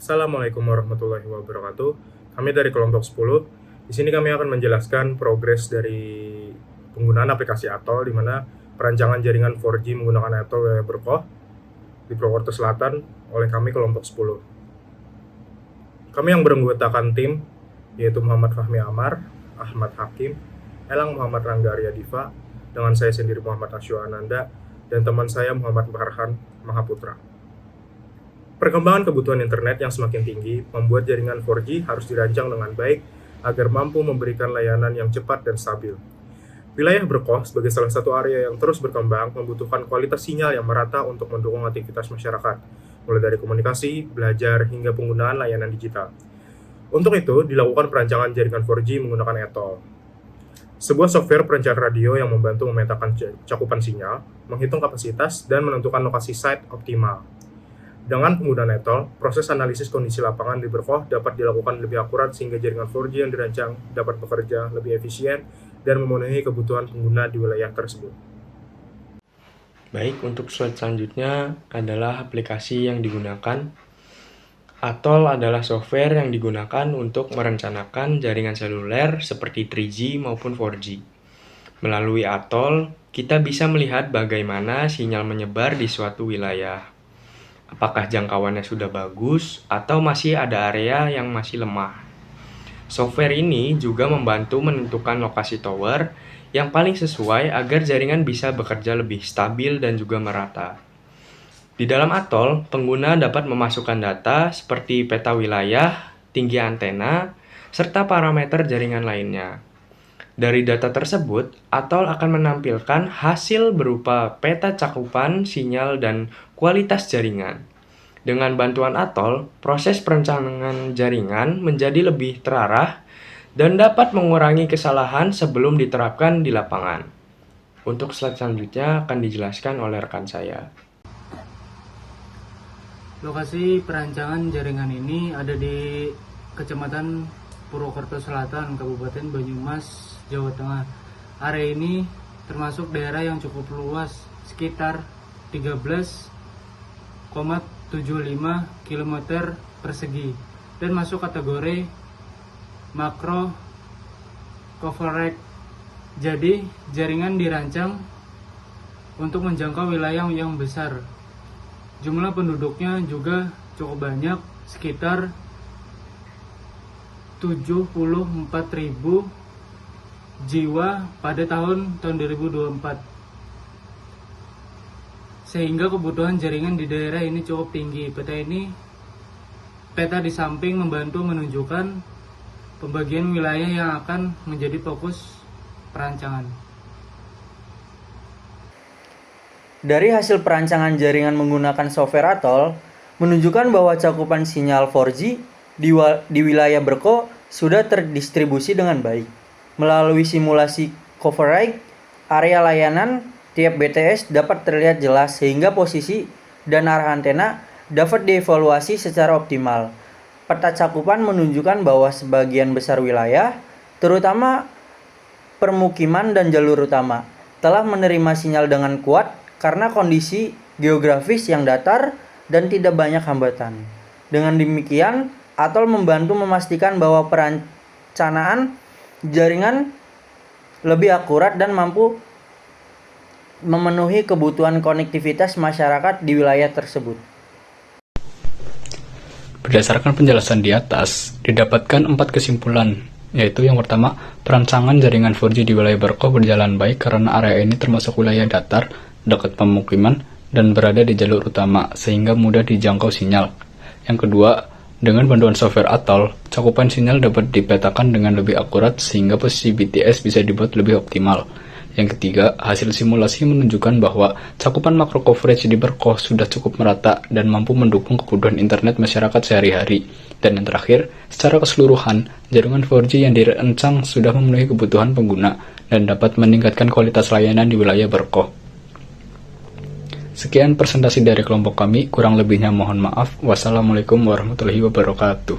Assalamualaikum warahmatullahi wabarakatuh. Kami dari kelompok 10. Di sini kami akan menjelaskan progres dari penggunaan aplikasi Atol, di mana perancangan jaringan 4G menggunakan Atol wilayah Berkoh di Purwokerto Selatan oleh kami kelompok 10. Kami yang beranggotakan tim yaitu Muhammad Fahmi Amar, Ahmad Hakim, Elang Muhammad Rangga Arya Diva, dengan saya sendiri Muhammad Asywa Ananda, dan teman saya Muhammad Farhan Mahaputra. Perkembangan kebutuhan internet yang semakin tinggi membuat jaringan 4G harus dirancang dengan baik agar mampu memberikan layanan yang cepat dan stabil. Wilayah Berkoh sebagai salah satu area yang terus berkembang membutuhkan kualitas sinyal yang merata untuk mendukung aktivitas masyarakat, mulai dari komunikasi, belajar, hingga penggunaan layanan digital. Untuk itu, dilakukan perancangan jaringan 4G menggunakan Atol, sebuah software perencanaan radio yang membantu memetakan cakupan sinyal, menghitung kapasitas, dan menentukan lokasi site optimal. Dengan penggunaan Atol, proses analisis kondisi lapangan di Berkoh dapat dilakukan lebih akurat sehingga jaringan 4G yang dirancang dapat bekerja lebih efisien dan memenuhi kebutuhan pengguna di wilayah tersebut. Baik, untuk slide selanjutnya adalah aplikasi yang digunakan. Atol adalah software yang digunakan untuk merencanakan jaringan seluler seperti 3G maupun 4G. Melalui Atol, kita bisa melihat bagaimana sinyal menyebar di suatu wilayah. Apakah jangkauannya sudah bagus atau masih ada area yang masih lemah. Software ini juga membantu menentukan lokasi tower yang paling sesuai agar jaringan bisa bekerja lebih stabil dan juga merata. Di dalam Atol, pengguna dapat memasukkan data seperti peta wilayah, tinggi antena, serta parameter jaringan lainnya. Dari data tersebut, Atol akan menampilkan hasil berupa peta cakupan, sinyal, dan kualitas jaringan. Dengan bantuan Atol, proses perencanaan jaringan menjadi lebih terarah dan dapat mengurangi kesalahan sebelum diterapkan di lapangan. Untuk slide selanjutnya akan dijelaskan oleh rekan saya. Lokasi perancangan jaringan ini ada di Kecamatan Purwokerto Selatan, Kabupaten Banyumas, Jawa Tengah. Area ini termasuk daerah yang cukup luas, sekitar 13,75 km persegi, dan masuk kategori makro coverage. Jadi, jaringan dirancang untuk menjangkau wilayah yang besar. Jumlah penduduknya juga cukup banyak, sekitar 74.000 jiwa pada tahun 2024. Sehingga kebutuhan jaringan di daerah ini cukup tinggi. Peta di samping membantu menunjukkan pembagian wilayah yang akan menjadi fokus perancangan. Dari hasil perancangan jaringan menggunakan software Atol, menunjukkan bahwa cakupan sinyal 4G di wilayah Berkoh sudah terdistribusi dengan baik. Melalui simulasi coverage, area layanan tiap BTS dapat terlihat jelas sehingga posisi dan arah antena dapat dievaluasi secara optimal. Peta cakupan menunjukkan bahwa sebagian besar wilayah, terutama permukiman dan jalur utama, telah menerima sinyal dengan kuat karena kondisi geografis yang datar dan tidak banyak hambatan. Dengan demikian, Atol membantu memastikan bahwa perencanaan jaringan lebih akurat dan mampu memenuhi kebutuhan konektivitas masyarakat di wilayah tersebut. Berdasarkan penjelasan di atas, didapatkan 4 kesimpulan, yaitu yang pertama, perancangan jaringan 4G di wilayah Berkoh berjalan baik karena area ini termasuk wilayah datar, dekat pemukiman, dan berada di jalur utama, sehingga mudah dijangkau sinyal. Yang kedua, dengan bantuan software Atol, cakupan sinyal dapat dipetakan dengan lebih akurat sehingga posisi BTS bisa dibuat lebih optimal. Yang ketiga, hasil simulasi menunjukkan bahwa cakupan makro coverage di Berkoh sudah cukup merata dan mampu mendukung kebutuhan internet masyarakat sehari-hari. Dan yang terakhir, secara keseluruhan, jaringan 4G yang dirancang sudah memenuhi kebutuhan pengguna dan dapat meningkatkan kualitas layanan di wilayah Berkoh. Sekian presentasi dari kelompok kami, kurang lebihnya mohon maaf. Wassalamualaikum warahmatullahi wabarakatuh.